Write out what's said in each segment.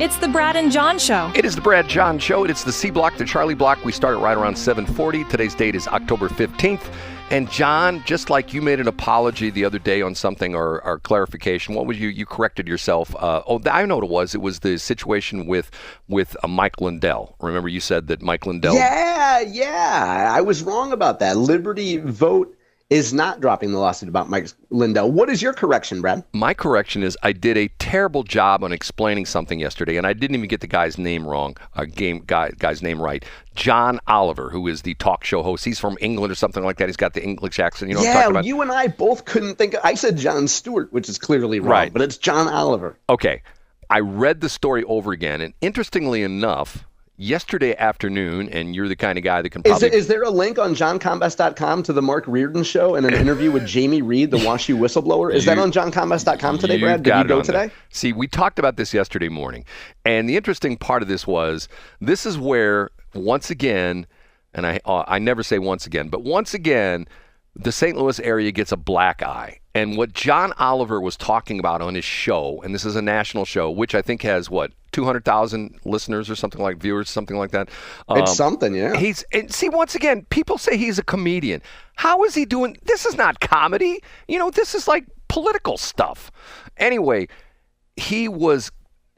It's the Brad and John Show. It is the Brad John Show. It's the C Block, the Charlie Block. We start right around 7:40. Today's date is October 15th. And John, just like you made an apology the other day on something or clarification, what was you corrected yourself? I know what it was. It was the situation with Mike Lindell. Remember you said that Mike Lindell... Yeah. I was wrong about that. Liberty Vote is not dropping the lawsuit about Mike Lindell. What is your correction, Brad? My correction is I did a terrible job on explaining something yesterday, and I didn't even get the guy's name wrong, guy's name right. John Oliver, who is the talk show host. He's from England or something like that. He's got the English accent. You know what I'm talking about? You and I both couldn't think I said Jon Stewart, which is clearly wrong, right, but it's John Oliver. Okay. I read the story over again, and interestingly enough, yesterday afternoon, and you're the kind of guy that can probably... Is there a link on johncombest.com to the Mark Reardon show and an interview with Jamie Reed, the WashU whistleblower? Is that on johncombest.com today, Brad? Did you go today? See, we talked about this yesterday morning, and the interesting part of this was, this is where, once again, and I never say once again, but once again, the St. Louis area gets a black eye. And what John Oliver was talking about on his show, and this is a national show, which I think has, 200,000 listeners or something like viewers, something like that. It's something, yeah. See, once again, people say he's a comedian. How is he doing? This is not comedy. This is like political stuff. Anyway, he was,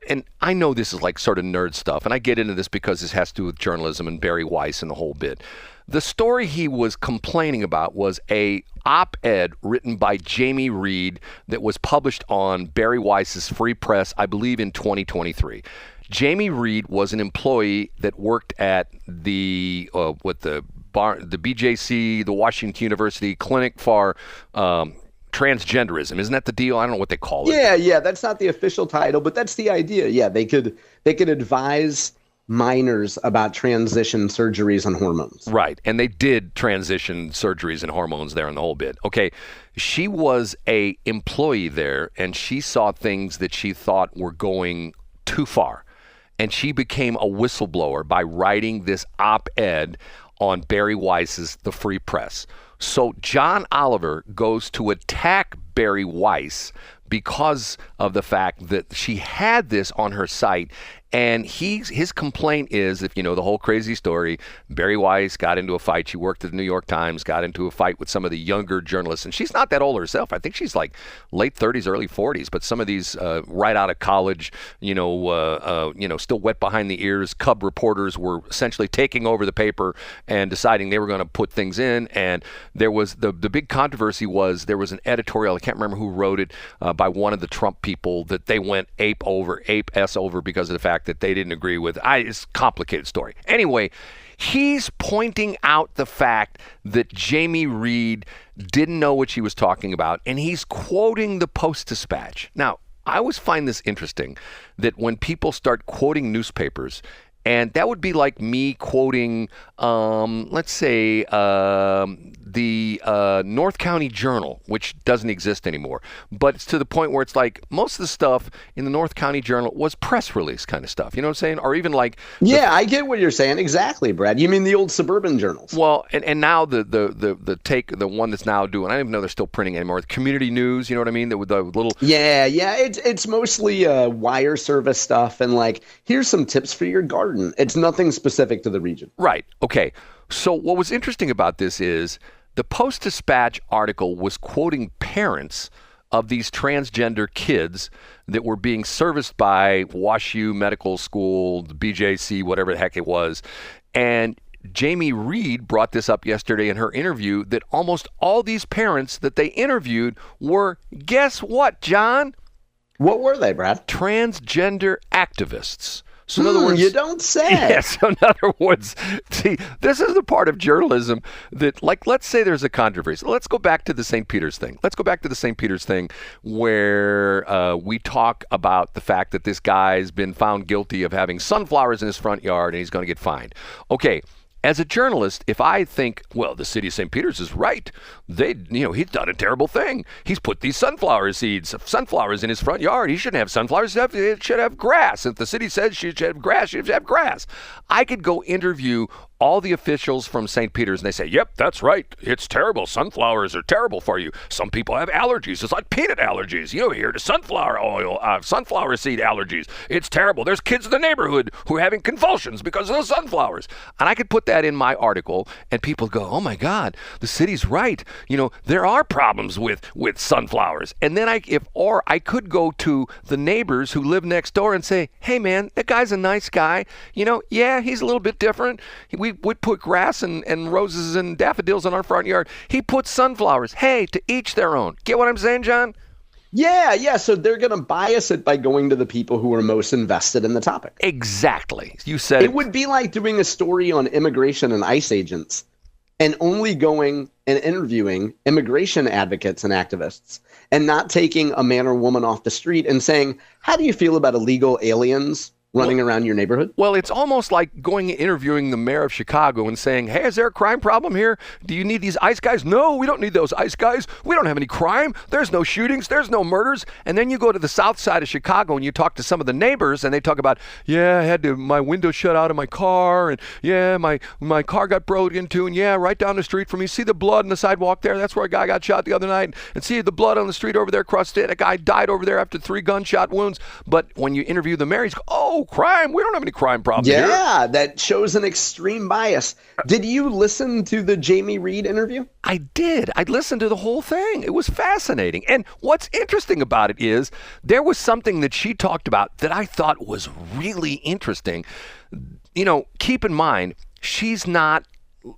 and I know this is like sort of nerd stuff, and I get into this because this has to do with journalism and Barry Weiss and the whole bit. The story he was complaining about was a op-ed written by Jamie Reed that was published on Barry Weiss's Free Press, I believe in 2023. Jamie Reed was an employee that worked at the BJC, the Washington University Clinic for Transgenderism. Isn't that the deal? I don't know what they call it. Yeah. That's not the official title, but that's the idea. Yeah, they could advise minors about transition surgeries and hormones. Right. And they did transition surgeries and hormones there and the whole bit. Okay. She was a employee there, and she saw things that she thought were going too far. And she became a whistleblower by writing this op-ed on Barry Weiss's The Free Press. So John Oliver goes to attack Barry Weiss because of the fact that she had this on her site. And his complaint is, if you know the whole crazy story, Barry Weiss got into a fight. She worked at the New York Times, got into a fight with some of the younger journalists. And she's not that old herself. I think she's like late 30s, early 40s. But some of these right out of college, still wet behind the ears, cub reporters were essentially taking over the paper and deciding they were going to put things in. And there was the big controversy was there was an editorial, I can't remember who wrote it, by one of the Trump people that they went ape S over because of the fact that they didn't agree with. It's a complicated story. Anyway, he's pointing out the fact that Jamie Reed didn't know what she was talking about, and he's quoting the Post-Dispatch. Now, I always find this interesting that when people start quoting newspapers, and that would be like me quoting, let's say, the North County Journal, which doesn't exist anymore. But it's to the point where it's like most of the stuff in the North County Journal was press release kind of stuff. You know what I'm saying? Or even like... Yeah, I get what you're saying. Exactly, Brad. You mean the old suburban journals. Well, and now the one that's now doing, I don't even know they're still printing anymore, the community news, you know what I mean? The little... Yeah, it's mostly wire service stuff and like, here's some tips for your garden. It's nothing specific to the region. Right. Okay. So what was interesting about this is the Post-Dispatch article was quoting parents of these transgender kids that were being serviced by WashU Medical School, the BJC, whatever the heck it was. And Jamie Reed brought this up yesterday in her interview that almost all these parents that they interviewed were, guess what, John? What were they, Brad? Transgender activists. So in other words, you don't say. Yeah, so in other words, see, this is the part of journalism that, like, let's say there's a controversy. Let's go back to the St. Peter's thing. Let's go back to the St. Peter's thing where we talk about the fact that this guy's been found guilty of having sunflowers in his front yard and he's going to get fined. Okay. As a journalist, if I think, well, the city of St. Peter's is right, he's done a terrible thing. He's put these sunflowers in his front yard. He shouldn't have sunflowers. It should have grass. If the city says she should have grass, she should have grass. I could go interview all the officials from St. Peter's, and they say, yep, that's right. It's terrible. Sunflowers are terrible for you. Some people have allergies. It's like peanut allergies. You know, here to sunflower oil, sunflower seed allergies. It's terrible. There's kids in the neighborhood who are having convulsions because of the sunflowers. And I could put that in my article, and people go, oh my God, the city's right. You know, there are problems with sunflowers. And then I could go to the neighbors who live next door and say, hey man, that guy's a nice guy. You know, yeah, he's a little bit different. We would put grass and roses and daffodils in our front yard. He puts sunflowers. Hey, to each their own. Get what I'm saying, John? Yeah. So they're going to bias it by going to the people who are most invested in the topic. Exactly. You said it would be like doing a story on immigration and ICE agents and only going and interviewing immigration advocates and activists and not taking a man or woman off the street and saying, how do you feel about illegal aliens running around your neighborhood? Well, it's almost like going and interviewing the mayor of Chicago and saying, hey, is there a crime problem here? Do you need these ICE guys? No, we don't need those ICE guys. We don't have any crime. There's no shootings. There's no murders. And then you go to the south side of Chicago and you talk to some of the neighbors and they talk about, yeah, I had my window shut out of my car, and yeah, my car got broke into, and yeah, right down the street from me. See the blood on the sidewalk there? That's where a guy got shot the other night. And see the blood on the street over there across it. A guy died over there after 3 gunshot wounds. But when you interview the mayor, he's oh, crime. We don't have any crime problems here. Yeah, that shows an extreme bias. Did you listen to the Jamie Reed interview? I did. I listened to the whole thing. It was fascinating. And what's interesting about it is there was something that she talked about that I thought was really interesting. You know, keep in mind, she's not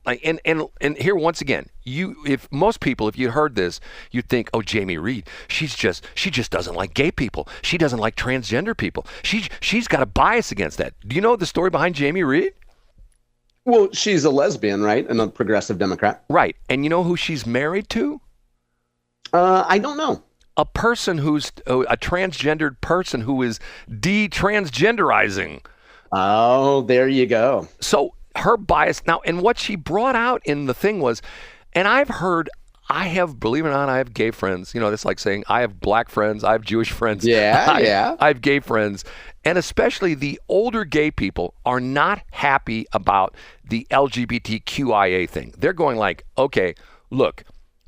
and here once again, if most people, if you heard this, you'd think, oh, Jamie Reed, she just doesn't like gay people. She doesn't like transgender people. She's got a bias against that. Do you know the story behind Jamie Reed? Well, she's a lesbian, right? And a progressive Democrat. Right. And you know who she's married to? I don't know. A person who's a transgendered person who is de-transgenderizing. Oh, there you go. So her bias now, and what she brought out in the thing was, and believe it or not, I have gay friends. You know, it's like saying I have black friends, I have Jewish friends. Yeah. I have gay friends. And especially the older gay people are not happy about the LGBTQIA thing. They're going like, okay, look,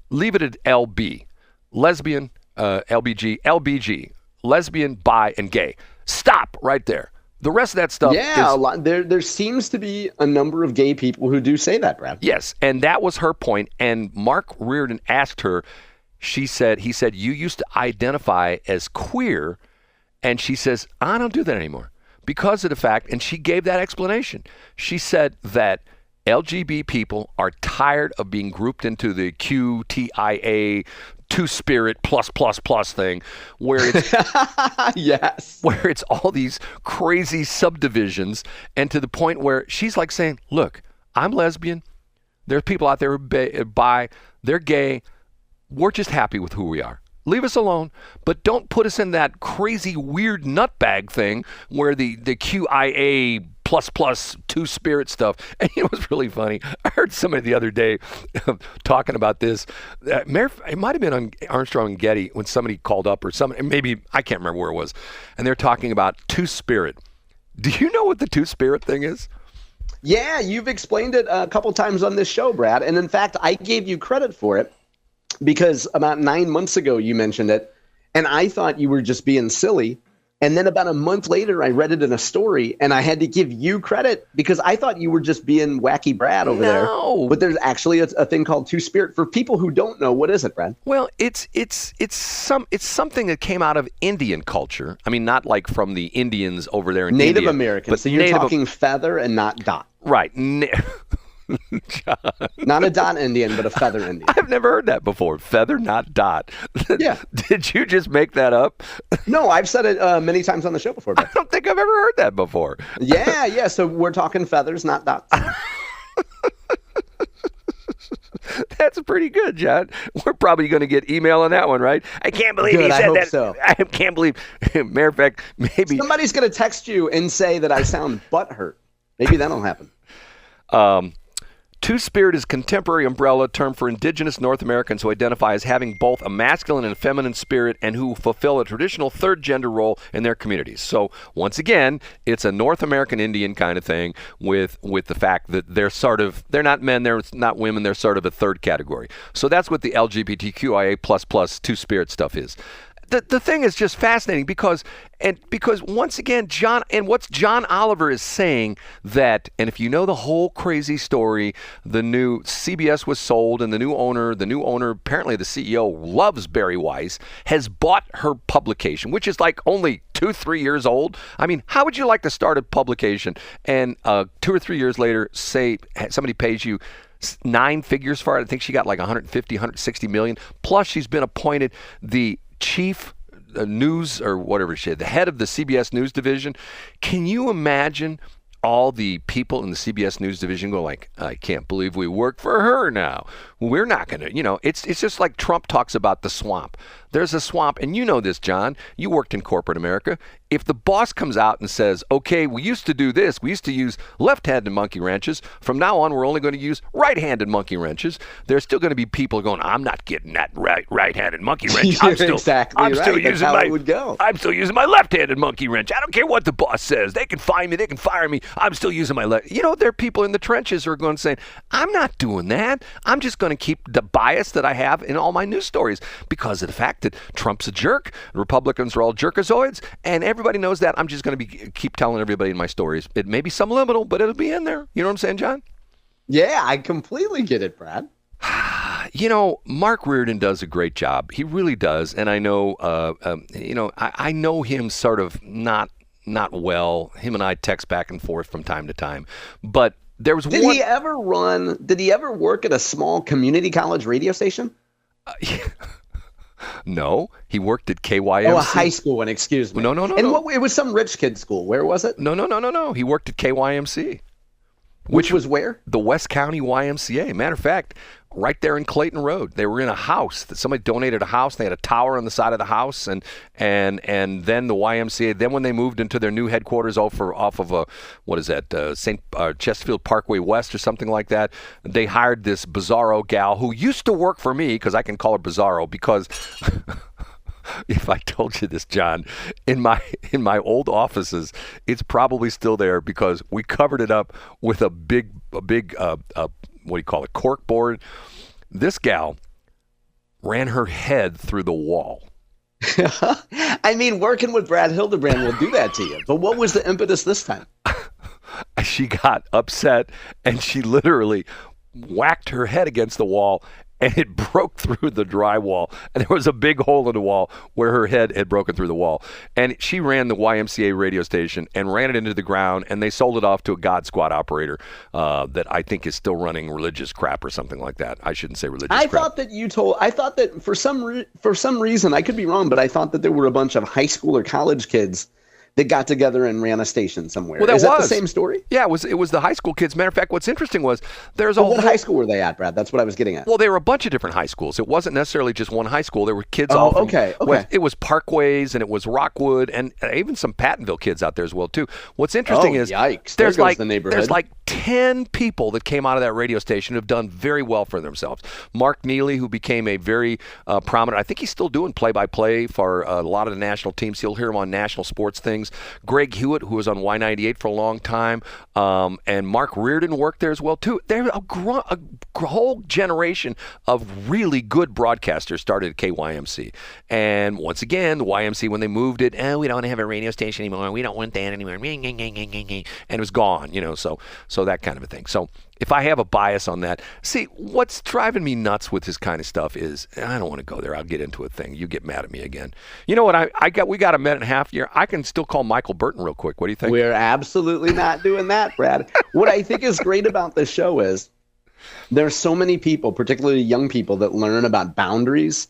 leave it at LB, lesbian, LBG, lesbian, bi, and gay. Stop right there. The rest of that stuff a lot. There seems to be a number of gay people who do say that, Brad. Yes, and that was her point. And Mark Reardon asked her, he said, you used to identify as queer, and she says, I don't do that anymore because of the fact, and she gave that explanation. She said that LGBT people are tired of being grouped into the QTIA two-spirit plus thing where it's yes, where it's all these crazy subdivisions, and to the point where she's like saying, look, I'm lesbian, there's people out there who are bi, they're gay, we're just happy with who we are. Leave us alone, but don't put us in that crazy weird nutbag thing where the QIA plus two-spirit stuff. And it was really funny. I heard somebody the other day talking about this. It might have been on Armstrong and Getty when somebody called up or somebody, maybe, I can't remember where it was, and they're talking about two-spirit. Do you know what the two-spirit thing is? Yeah, you've explained it a couple times on this show, Brad. And in fact, I gave you credit for it because about 9 months ago you mentioned it, and I thought you were just being silly. And then about a month later, I read it in a story, and I had to give you credit because I thought you were just being wacky Brad over there. But there's actually a thing called two-spirit. For people who don't know, what is it, Brad? Well, it's something that came out of Indian culture. I mean, not like from the Indians over there in Native India, Americans. but so you're talking feather and not dot. Right. Not a dot Indian, but a feather Indian. I've never heard that before. Feather, not dot. Yeah. Did you just make that up? No, I've said it many times on the show before. I don't think I've ever heard that before. Yeah. So we're talking feathers, not dots. That's pretty good, John. We're probably going to get email on that one, right? I can't believe he said that. So. I can't believe. Matter of fact, maybe somebody's going to text you and say that I sound butthurt. Maybe that'll happen. Two-spirit is contemporary umbrella term for indigenous North Americans who identify as having both a masculine and feminine spirit and who fulfill a traditional third gender role in their communities. So once again, it's a North American Indian kind of thing with the fact that they're not men, they're not women, they're sort of a third category. So that's what the LGBTQIA++ two-spirit stuff is. The thing is just fascinating because once again, John Oliver is saying that, and if you know the whole crazy story, the new CBS was sold and the new owner, apparently the CEO loves Barry Weiss, has bought her publication, which is like only 2-3 years old. I mean, how would you like to start a publication and 2 or 3 years later say somebody pays you 9 figures for it? I think she got like 150, 160 million. Plus she's been appointed the chief news or whatever she had, the head of the CBS News division. Can you imagine all the people in the CBS News division go like, I can't believe we work for her now. We're not going to, it's just like Trump talks about the swamp. There's a swamp, and you know this, John. You worked in corporate America. If the boss comes out and says, okay, we used to do this. We used to use left-handed monkey wrenches. From now on, we're only going to use right-handed monkey wrenches. There's still going to be people going, I'm not getting that right-handed monkey wrench. I'm still using my left-handed monkey wrench. I don't care what the boss says. They can find me. They can fire me. I'm still using my left. There are people in the trenches who are going to say, I'm not doing that. I'm just going to keep the bias that I have in all my news stories because of the fact that Trump's a jerk, Republicans are all jerkazoids, and everybody knows that. I'm just going to keep telling everybody in my stories. It may be subliminal, but it'll be in there. You know what I'm saying, John? Yeah, I completely get it, Brad. Mark Reardon does a great job. He really does, and I know, I know him sort of not well. Him and I text back and forth from time to time, but there was Did he ever work at a small community college radio station? No, he worked at KYMC. Oh, a high school one, excuse me. No. And it was some rich kid school. Where was it? No. He worked at KYMC. Which was where? The West County YMCA. Matter of fact, right there in Clayton Road. They were in a house that somebody donated a house. They had a tower on the side of the house, and then the YMCA. Then when they moved into their new headquarters off of Chesterfield Parkway West or something like that, they hired this bizarro gal who used to work for me, because I can call her bizarro because. If I told you this, John, in my old offices, it's probably still there because we covered it up with a big what do you call it, cork board. This gal ran her head through the wall. I mean, working with Brad Hildebrand will do that to you. But what was the impetus this time? She got upset and she literally whacked her head against the wall, and it broke through the drywall. And there was a big hole in the wall where her head had broken through the wall. And she ran the YMCA radio station and ran it into the ground, and they sold it off to a God Squad operator that I think is still running religious crap or something like that. I shouldn't say religious crap. I thought that for some reason, I could be wrong, but I thought that there were a bunch of high school or college kids that got together and ran a station somewhere. Well, Is that the same story? Yeah, it was the high school kids. Matter of fact, what's interesting was what high school were they at, Brad? That's what I was getting at. Well, they were a bunch of different high schools. It wasn't necessarily just one high school. There were kids okay. It was Parkways, and it was Rockwood, and even some Pattonville kids out there as well, too. What's interesting is yikes. There's there's like 10 people that came out of that radio station who have done very well for themselves. Mark Neely, who became a very prominent, I think he's still doing play-by-play for a lot of the national teams. You'll hear him on national sports things. Greg Hewitt, who was on Y98 for a long time, and Mark Reardon worked there as well, too. There's a whole generation of really good broadcasters started at KYMC. And once again, the YMC, when they moved it, we don't have a radio station anymore. We don't want that anymore. And it was gone, so that kind of a thing. So if I have a bias on that, see, what's driving me nuts with this kind of stuff is, I don't want to go there. I'll get into a thing. You get mad at me again. You know what? We got a minute and a half here. I can still call Michael Burton real quick. What do you think? We're absolutely not doing that, Brad. What I think is great about this show is there's so many people, particularly young people, that learn about boundaries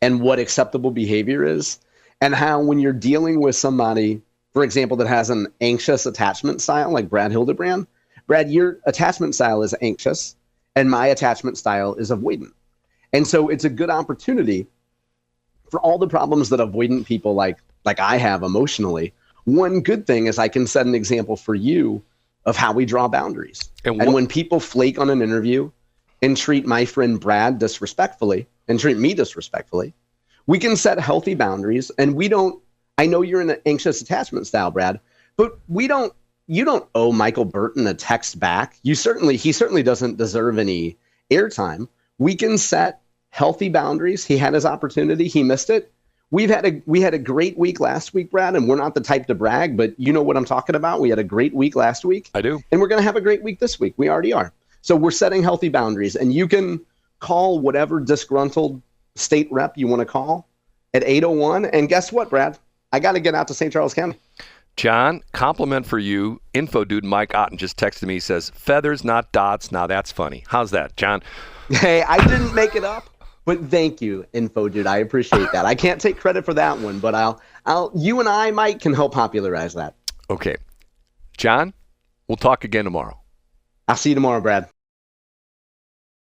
and what acceptable behavior is, and how when you're dealing with somebody, for example, that has an anxious attachment style like Brad Hildebrand, Brad, your attachment style is anxious, and my attachment style is avoidant. And so it's a good opportunity for all the problems that avoidant people like I have emotionally. One good thing is I can set an example for you of how we draw boundaries. And And when people flake on an interview and treat my friend Brad disrespectfully and treat me disrespectfully, we can set healthy boundaries. And we don't, I know you're in an anxious attachment style, Brad, but you don't owe Michael Burton a text back. He certainly doesn't deserve any airtime. We can set healthy boundaries. He had his opportunity. He missed it. We had a great week last week, Brad, and we're not the type to brag, but you know what I'm talking about. We had a great week last week. I do. And we're going to have a great week this week. We already are. So we're setting healthy boundaries, and you can call whatever disgruntled state rep you want to call at 801. And guess what, Brad? I got to get out to St. Charles County. John, compliment for you. Info dude Mike Otten just texted me, says, feathers, not dots. Now that's funny. How's that, John? Hey, I didn't make it up, but thank you, Info Dude. I appreciate that. I can't take credit for that one, but you and I, Mike, can help popularize that. Okay. John, we'll talk again tomorrow. I'll see you tomorrow, Brad.